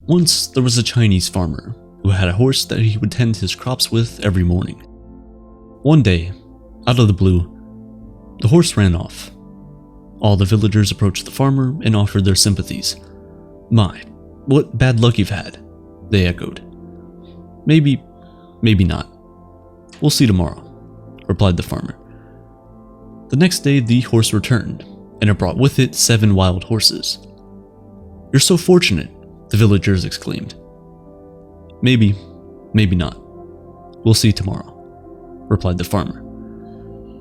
Once there was a Chinese farmer who had a horse that he would tend his crops with every morning. One day, out of the blue, the horse ran off. All the villagers approached the farmer and offered their sympathies. "My, what bad luck you've had," they echoed. Maybe not. We'll see tomorrow," replied the farmer. The next day, the horse returned, and it brought with it 7 wild horses. "You're so fortunate," the villagers exclaimed. Maybe not. We'll see tomorrow," replied the farmer.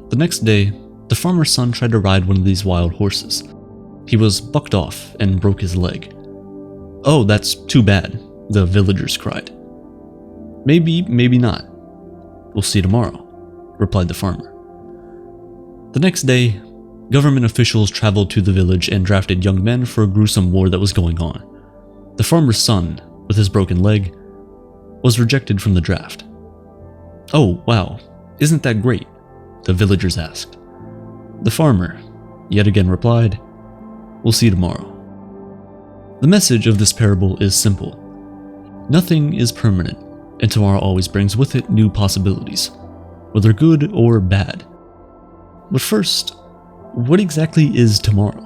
The next day, the farmer's son tried to ride one of these wild horses. He was bucked off and broke his leg. "Oh, that's too bad," the villagers cried. Maybe not. We'll see tomorrow," replied the farmer. The next day, government officials traveled to the village and drafted young men for a gruesome war that was going on. The farmer's son, with his broken leg, was rejected from the draft. "Oh, wow, isn't that great?" the villagers asked. The farmer, yet again, replied, "We'll see tomorrow." The message of this parable is simple. Nothing is permanent, and tomorrow always brings with it new possibilities, whether good or bad. But first, what exactly is tomorrow?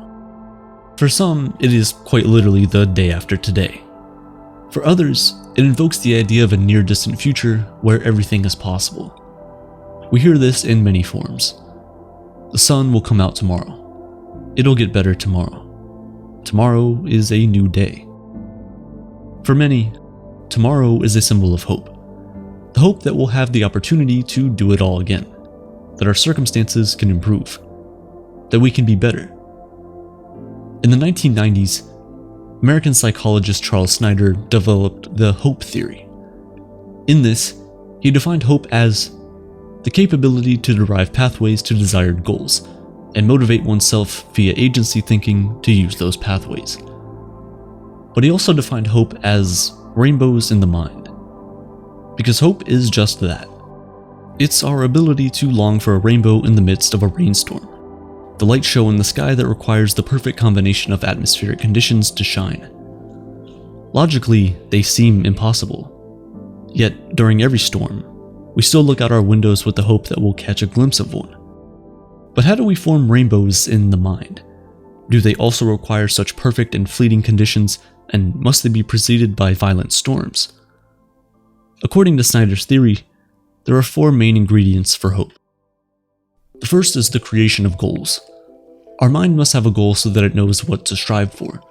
For some, it is quite literally the day after today. For others, it invokes the idea of a near-distant future where everything is possible. We hear this in many forms. The sun will come out tomorrow. It'll get better tomorrow. Tomorrow is a new day. For many, tomorrow is a symbol of hope. The hope that we'll have the opportunity to do it all again, that our circumstances can improve, that we can be better. In the 1990s, American psychologist Charles Snyder developed the hope theory. In this, he defined hope as the capability to derive pathways to desired goals and motivate oneself via agency thinking to use those pathways. But he also defined hope as rainbows in the mind. Because hope is just that. It's our ability to long for a rainbow in the midst of a rainstorm, the light show in the sky that requires the perfect combination of atmospheric conditions to shine. Logically, they seem impossible. Yet, during every storm, we still look out our windows with the hope that we'll catch a glimpse of one. But how do we form rainbows in the mind? Do they also require such perfect and fleeting conditions, and must they be preceded by violent storms? According to Snyder's theory, there are 4 main ingredients for hope. The first is the creation of goals. Our mind must have a goal so that it knows what to strive for.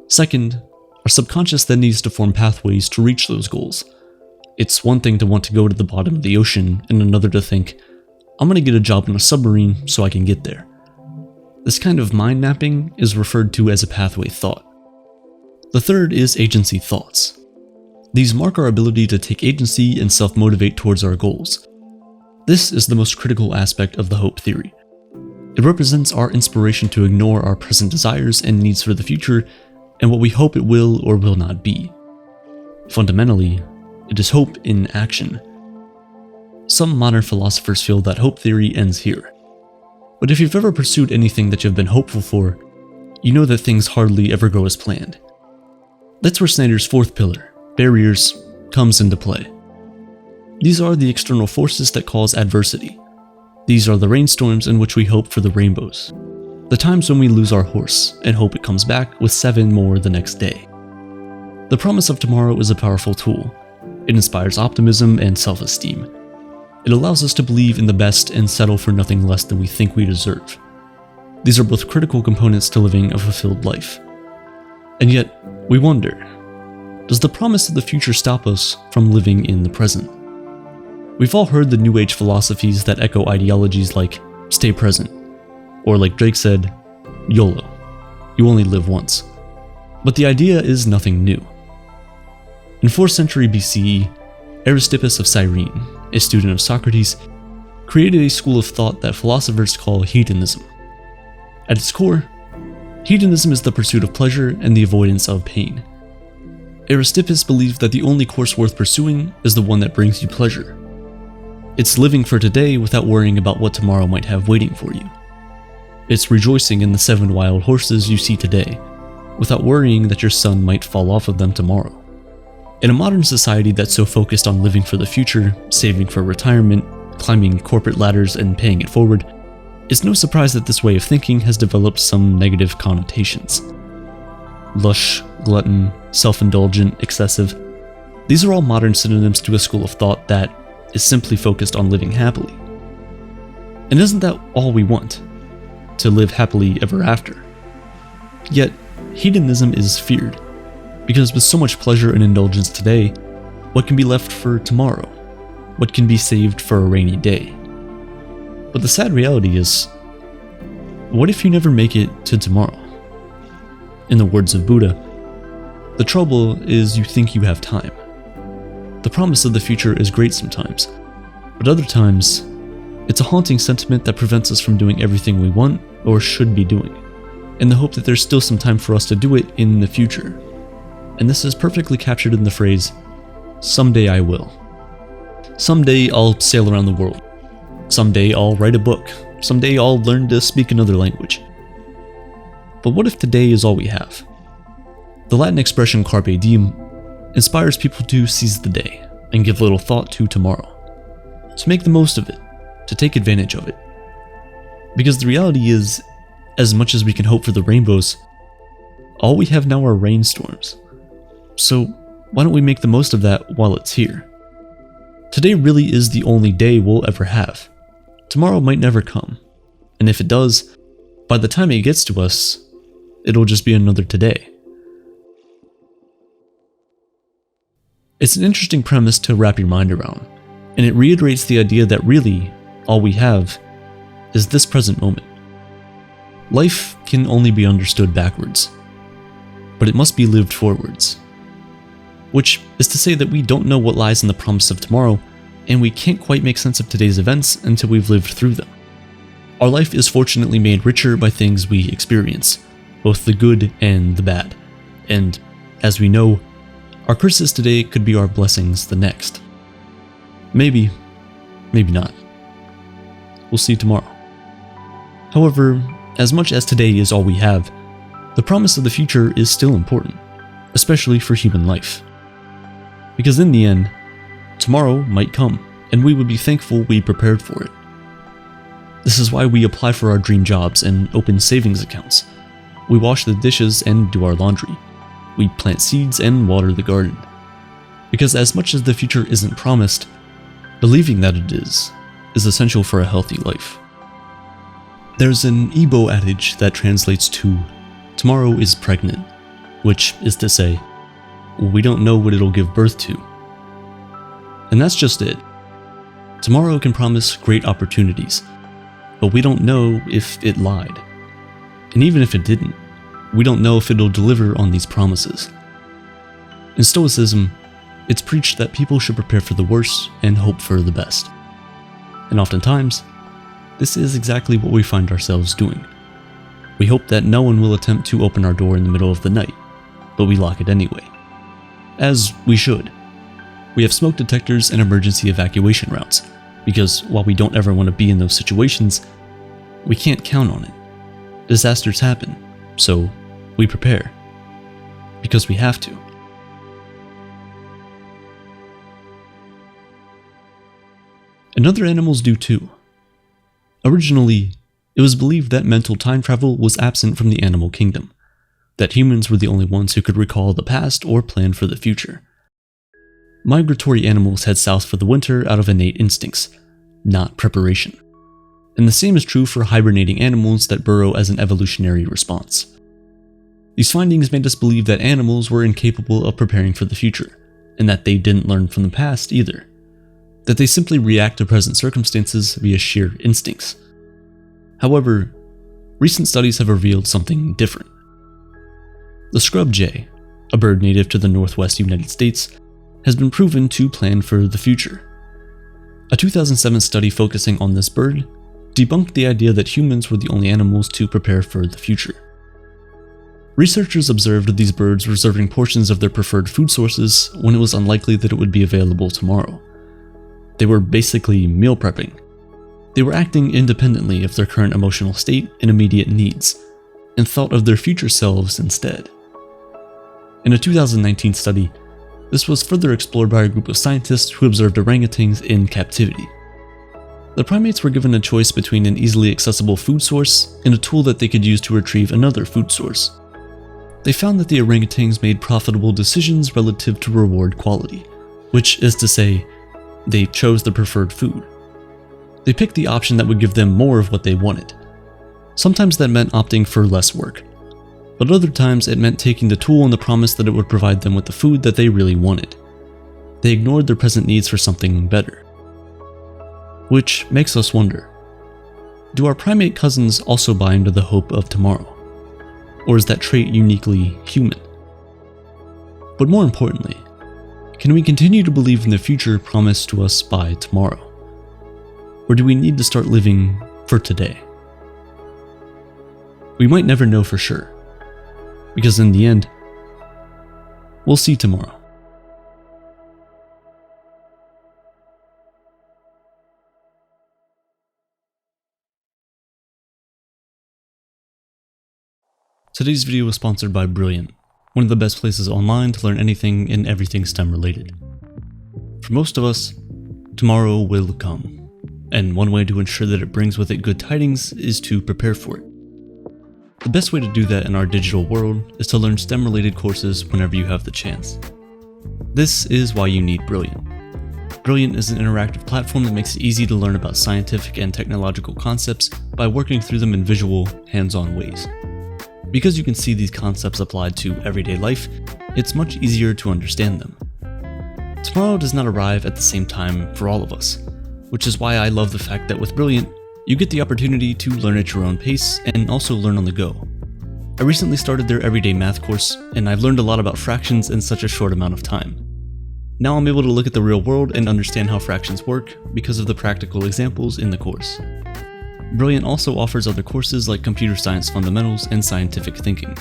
Second, our subconscious then needs to form pathways to reach those goals. It's one thing to want to go to the bottom of the ocean, and another to think, "I'm going to get a job in a submarine so I can get there." This kind of mind mapping is referred to as a pathway thought. The third is agency thoughts. These mark our ability to take agency and self-motivate towards our goals. This is the most critical aspect of the hope theory. It represents our inspiration to ignore our present desires and needs for the future and what we hope it will or will not be. Fundamentally, it is hope in action. Some modern philosophers feel that hope theory ends here. But if you've ever pursued anything that you've been hopeful for, you know that things hardly ever go as planned. That's where Snyder's 4th pillar, barriers, comes into play. These are the external forces that cause adversity. These are the rainstorms in which we hope for the rainbows. The times when we lose our horse and hope it comes back with 7 more the next day. The promise of tomorrow is a powerful tool. It inspires optimism and self-esteem. It allows us to believe in the best and settle for nothing less than we think we deserve. These are both critical components to living a fulfilled life. And yet, we wonder, does the promise of the future stop us from living in the present? We've all heard the New Age philosophies that echo ideologies like stay present, or like Drake said, YOLO, you only live once. But the idea is nothing new. In 4th century BCE, Aristippus of Cyrene, a student of Socrates, created a school of thought that philosophers call hedonism. At its core, hedonism is the pursuit of pleasure and the avoidance of pain. Aristippus believed that the only course worth pursuing is the one that brings you pleasure. It's living for today without worrying about what tomorrow might have waiting for you. It's rejoicing in the 7 wild horses you see today, without worrying that your son might fall off of them tomorrow. In a modern society that's so focused on living for the future, saving for retirement, climbing corporate ladders, and paying it forward, it's no surprise that this way of thinking has developed some negative connotations. Lush, glutton, self-indulgent, excessive. These are all modern synonyms to a school of thought that is simply focused on living happily. And isn't that all we want? To live happily ever after? Yet, hedonism is feared, because with so much pleasure and indulgence today, what can be left for tomorrow? What can be saved for a rainy day? But the sad reality is, what if you never make it to tomorrow? In the words of Buddha, the trouble is you think you have time. The promise of the future is great sometimes, but other times, it's a haunting sentiment that prevents us from doing everything we want or should be doing, in the hope that there's still some time for us to do it in the future. And this is perfectly captured in the phrase, "Someday I will." Someday I'll sail around the world. Someday I'll write a book. Someday I'll learn to speak another language. But what if today is all we have? The Latin expression carpe diem inspires people to seize the day and give little thought to tomorrow, to make the most of it, to take advantage of it. Because the reality is, as much as we can hope for the rainbows, all we have now are rainstorms. So why don't we make the most of that while it's here? Today really is the only day we'll ever have. Tomorrow might never come, and if it does, by the time it gets to us, it'll just be another today. It's an interesting premise to wrap your mind around, and it reiterates the idea that really, all we have is this present moment. Life can only be understood backwards, but it must be lived forwards. Which is to say that we don't know what lies in the promise of tomorrow, and we can't quite make sense of today's events until we've lived through them. Our life is fortunately made richer by things we experience, both the good and the bad, and as we know, our curses today could be our blessings the next. Maybe not. We'll see tomorrow. However, as much as today is all we have, the promise of the future is still important, especially for human life. Because in the end, tomorrow might come, and we would be thankful we prepared for it. This is why we apply for our dream jobs and open savings accounts. We wash the dishes and do our laundry. We plant seeds and water the garden. Because as much as the future isn't promised, believing that it is essential for a healthy life. There's an Igbo adage that translates to, "Tomorrow is pregnant," which is to say, we don't know what it'll give birth to. And that's just it. Tomorrow can promise great opportunities, but we don't know if it lied. And even if it didn't, we don't know if it'll deliver on these promises. In Stoicism, it's preached that people should prepare for the worst and hope for the best. And oftentimes, this is exactly what we find ourselves doing. We hope that no one will attempt to open our door in the middle of the night, but we lock it anyway. As we should. We have smoke detectors and emergency evacuation routes, because while we don't ever want to be in those situations, we can't count on it. Disasters happen, so we prepare. Because we have to. And other animals do too. Originally, it was believed that mental time travel was absent from the animal kingdom, that humans were the only ones who could recall the past or plan for the future. Migratory animals head south for the winter out of innate instincts, not preparation. And the same is true for hibernating animals that burrow as an evolutionary response. These findings made us believe that animals were incapable of preparing for the future, and that they didn't learn from the past either. That they simply react to present circumstances via sheer instincts. However, recent studies have revealed something different. The scrub jay, a bird native to the northwest United States, has been proven to plan for the future. A 2007 study focusing on this bird debunked the idea that humans were the only animals to prepare for the future. Researchers observed these birds reserving portions of their preferred food sources when it was unlikely that it would be available tomorrow. They were basically meal prepping. They were acting independently of their current emotional state and immediate needs, and thought of their future selves instead. In a 2019 study, this was further explored by a group of scientists who observed orangutans in captivity. The primates were given a choice between an easily accessible food source and a tool that they could use to retrieve another food source. They found that the orangutans made profitable decisions relative to reward quality, which is to say, they chose the preferred food. They picked the option that would give them more of what they wanted. Sometimes that meant opting for less work, but other times it meant taking the tool on the promise that it would provide them with the food that they really wanted. They ignored their present needs for something better. Which makes us wonder, do our primate cousins also buy into the hope of tomorrow? Or is that trait uniquely human? But more importantly, can we continue to believe in the future promised to us by tomorrow? Or do we need to start living for today? We might never know for sure, because in the end, we'll see tomorrow. Today's video was sponsored by Brilliant, one of the best places online to learn anything and everything STEM related. For most of us, tomorrow will come, and one way to ensure that it brings with it good tidings is to prepare for it. The best way to do that in our digital world is to learn STEM related courses whenever you have the chance. This is why you need Brilliant. Brilliant is an interactive platform that makes it easy to learn about scientific and technological concepts by working through them in visual, hands-on ways. Because you can see these concepts applied to everyday life, it's much easier to understand them. Tomorrow does not arrive at the same time for all of us, which is why I love the fact that with Brilliant, you get the opportunity to learn at your own pace and also learn on the go. I recently started their everyday math course, and I've learned a lot about fractions in such a short amount of time. Now I'm able to look at the real world and understand how fractions work because of the practical examples in the course. Brilliant also offers other courses like Computer Science Fundamentals and Scientific Thinking,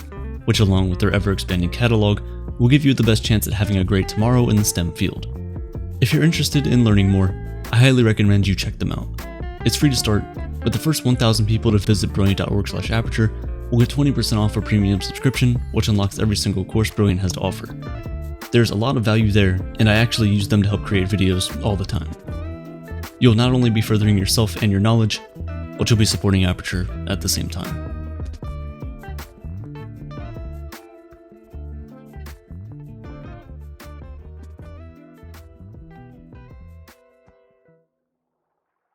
which along with their ever-expanding catalog, will give you the best chance at having a great tomorrow in the STEM field. If you're interested in learning more, I highly recommend you check them out. It's free to start, but the first 1,000 people to visit brilliant.org/aperture will get 20% off a premium subscription, which unlocks every single course Brilliant has to offer. There's a lot of value there, and I actually use them to help create videos all the time. You'll not only be furthering yourself and your knowledge, but you'll be supporting Aperture at the same time.